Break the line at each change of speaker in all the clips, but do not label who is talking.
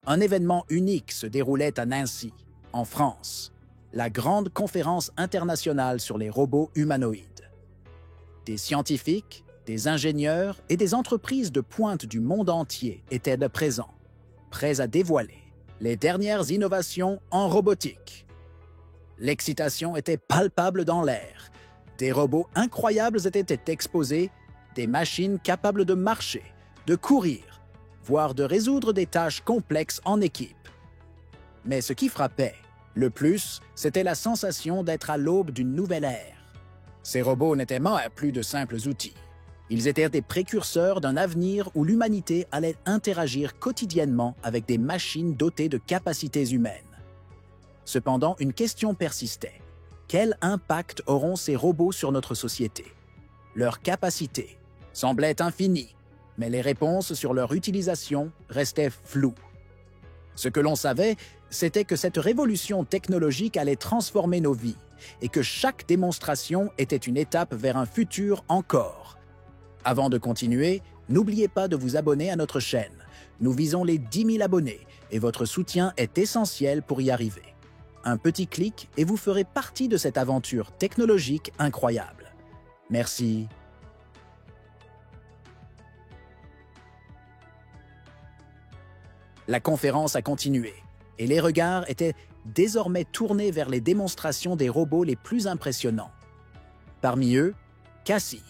Un événement unique se déroulait à Nancy, en France, la grande conférence internationale sur les robots humanoïdes. Des scientifiques, des ingénieurs et des entreprises de pointe du monde entier étaient de présents, prêts à dévoiler les dernières innovations en robotique. L'excitation était palpable dans l'air. Des robots incroyables étaient exposés, des machines capables de marcher, de courir, voire de résoudre des tâches complexes en équipe. Mais ce qui frappait le plus, c'était la sensation d'être à l'aube d'une nouvelle ère. Ces robots n'étaient plus de simples outils. Ils étaient des précurseurs d'un avenir où l'humanité allait interagir quotidiennement avec des machines dotées de capacités humaines. Cependant, une question persistait. Quel impact auront ces robots sur notre société? Leurs capacités semblaient infinies, mais les réponses sur leur utilisation restaient floues. Ce que l'on savait, c'était que cette révolution technologique allait transformer nos vies et que chaque démonstration était une étape vers un futur encore. Avant de continuer, n'oubliez pas de vous abonner à notre chaîne. Nous visons les 10 000 abonnés et votre soutien est essentiel pour y arriver. Un petit clic et vous ferez partie de cette aventure technologique incroyable. Merci. La conférence a continué et les regards étaient désormais tournés vers les démonstrations des robots les plus impressionnants. Parmi eux, Cassie,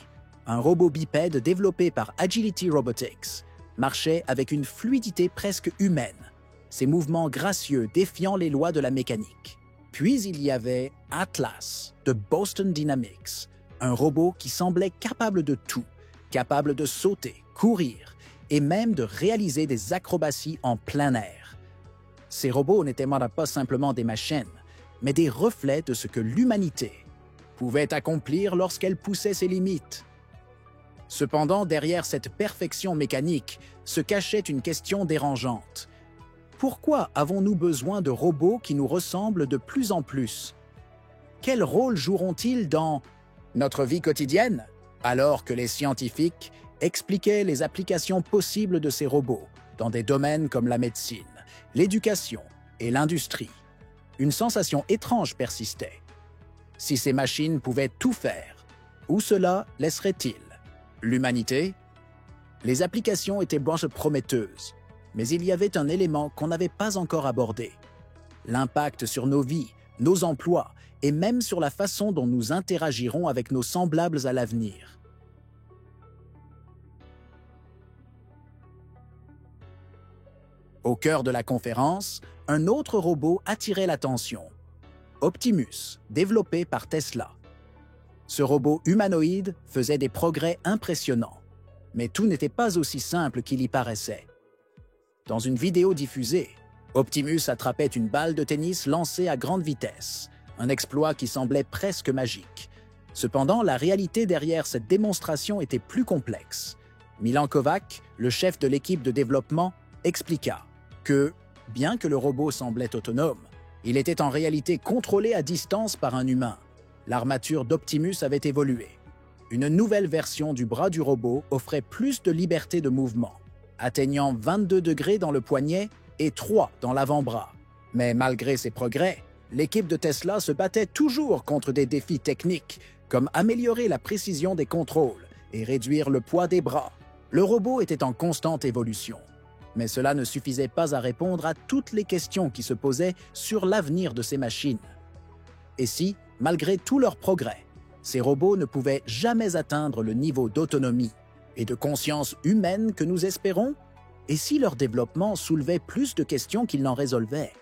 un robot bipède développé par Agility Robotics, marchait avec une fluidité presque humaine, ses mouvements gracieux défiant les lois de la mécanique. Puis il y avait Atlas de Boston Dynamics, un robot qui semblait capable de tout, capable de sauter, courir et même de réaliser des acrobaties en plein air. Ces robots n'étaient pas simplement des machines, mais des reflets de ce que l'humanité pouvait accomplir lorsqu'elle poussait ses limites. Cependant, derrière cette perfection mécanique se cachait une question dérangeante. Pourquoi avons-nous besoin de robots qui nous ressemblent de plus en plus? Quel rôle joueront-ils dans notre vie quotidienne? Alors que les scientifiques expliquaient les applications possibles de ces robots dans des domaines comme la médecine, l'éducation et l'industrie, une sensation étrange persistait. Si ces machines pouvaient tout faire, où cela laisserait-il l'humanité? Les applications étaient prometteuses, mais il y avait un élément qu'on n'avait pas encore abordé. L'impact sur nos vies, nos emplois et même sur la façon dont nous interagirons avec nos semblables à l'avenir. Au cœur de la conférence, un autre robot attirait l'attention. Optimus, développé par Tesla. Ce robot humanoïde faisait des progrès impressionnants, mais tout n'était pas aussi simple qu'il y paraissait. Dans une vidéo diffusée, Optimus attrapait une balle de tennis lancée à grande vitesse, un exploit qui semblait presque magique. Cependant, la réalité derrière cette démonstration était plus complexe. Milan Kovac, le chef de l'équipe de développement, expliqua que, bien que le robot semblait autonome, il était en réalité contrôlé à distance par un humain. L'armature d'Optimus avait évolué. Une nouvelle version du bras du robot offrait plus de liberté de mouvement, atteignant 22 degrés dans le poignet et 3 dans l'avant-bras. Mais malgré ces progrès, l'équipe de Tesla se battait toujours contre des défis techniques, comme améliorer la précision des contrôles et réduire le poids des bras. Le robot était en constante évolution. Mais cela ne suffisait pas à répondre à toutes les questions qui se posaient sur l'avenir de ces machines. Et si, malgré tous leurs progrès, ces robots ne pouvaient jamais atteindre le niveau d'autonomie et de conscience humaine que nous espérons? Et si leur développement soulevait plus de questions qu'il n'en résolvait?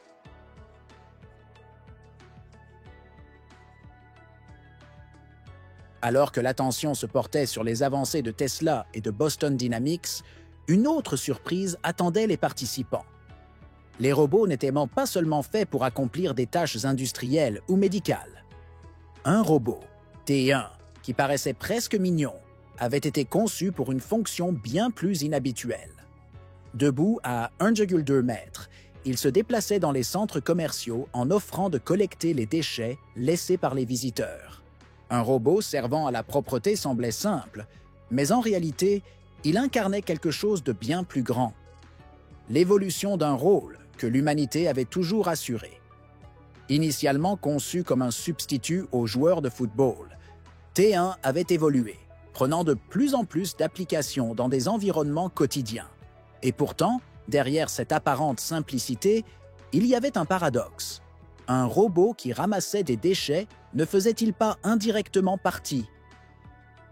Alors que l'attention se portait sur les avancées de Tesla et de Boston Dynamics, une autre surprise attendait les participants. Les robots n'étaient pas seulement faits pour accomplir des tâches industrielles ou médicales. Un robot, T1, qui paraissait presque mignon, avait été conçu pour une fonction bien plus inhabituelle. Debout à 1,2 mètres, il se déplaçait dans les centres commerciaux en offrant de collecter les déchets laissés par les visiteurs. Un robot servant à la propreté semblait simple, mais en réalité, il incarnait quelque chose de bien plus grand. L'évolution d'un rôle que l'humanité avait toujours assuré. Initialement conçu comme un substitut aux joueurs de football, T1 avait évolué, prenant de plus en plus d'applications dans des environnements quotidiens. Et pourtant, derrière cette apparente simplicité, il y avait un paradoxe. Un robot qui ramassait des déchets ne faisait-il pas indirectement partie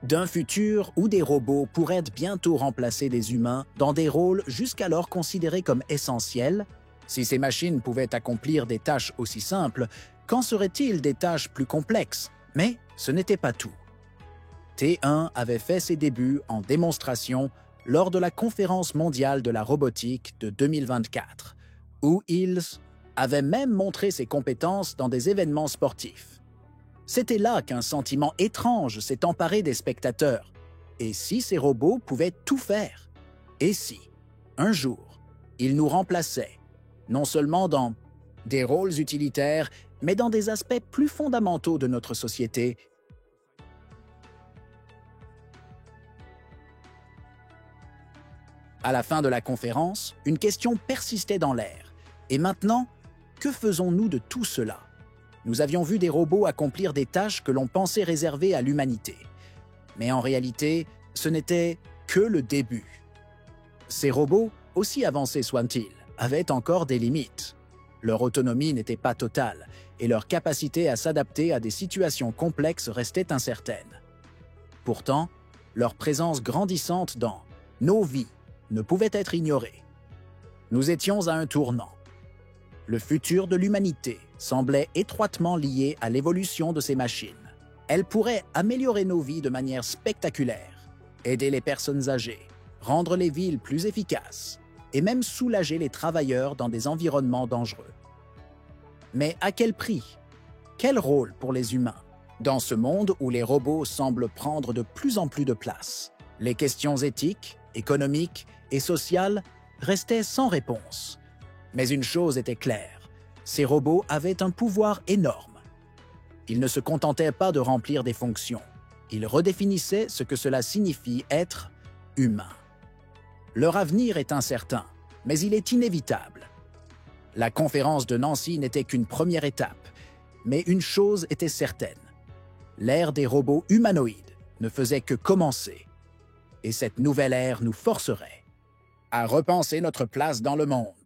d'un futur où des robots pourraient bientôt remplacer des humains dans des rôles jusqu'alors considérés comme essentiels? Si ces machines pouvaient accomplir des tâches aussi simples, qu'en serait-il des tâches plus complexes? Mais ce n'était pas tout. T1 avait fait ses débuts en démonstration lors de la Conférence mondiale de la robotique de 2024, où ils avaient même montré ses compétences dans des événements sportifs. C'était là qu'un sentiment étrange s'est emparé des spectateurs. Et si ces robots pouvaient tout faire? Et si, un jour, ils nous remplaçaient, non seulement dans des rôles utilitaires, mais dans des aspects plus fondamentaux de notre société? À la fin de la conférence, une question persistait dans l'air. Et maintenant, que faisons-nous de tout cela? Nous avions vu des robots accomplir des tâches que l'on pensait réservées à l'humanité. Mais en réalité, ce n'était que le début. Ces robots, aussi avancés soient-ils, avaient encore des limites. Leur autonomie n'était pas totale et leur capacité à s'adapter à des situations complexes restait incertaine. Pourtant, leur présence grandissante dans nos vies ne pouvait être ignorée. Nous étions à un tournant. Le futur de l'humanité semblait étroitement lié à l'évolution de ces machines. Elles pourraient améliorer nos vies de manière spectaculaire, aider les personnes âgées, rendre les villes plus efficaces et même soulager les travailleurs dans des environnements dangereux. Mais à quel prix? Quel rôle pour les humains? Dans ce monde où les robots semblent prendre de plus en plus de place, les questions éthiques, économiques et sociales restaient sans réponse. Mais une chose était claire, ces robots avaient un pouvoir énorme. Ils ne se contentaient pas de remplir des fonctions, ils redéfinissaient ce que cela signifie être humain. Leur avenir est incertain, mais il est inévitable. La conférence de Nancy n'était qu'une première étape, mais une chose était certaine. L'ère des robots humanoïdes ne faisait que commencer. Et cette nouvelle ère nous forcerait à repenser notre place dans le monde.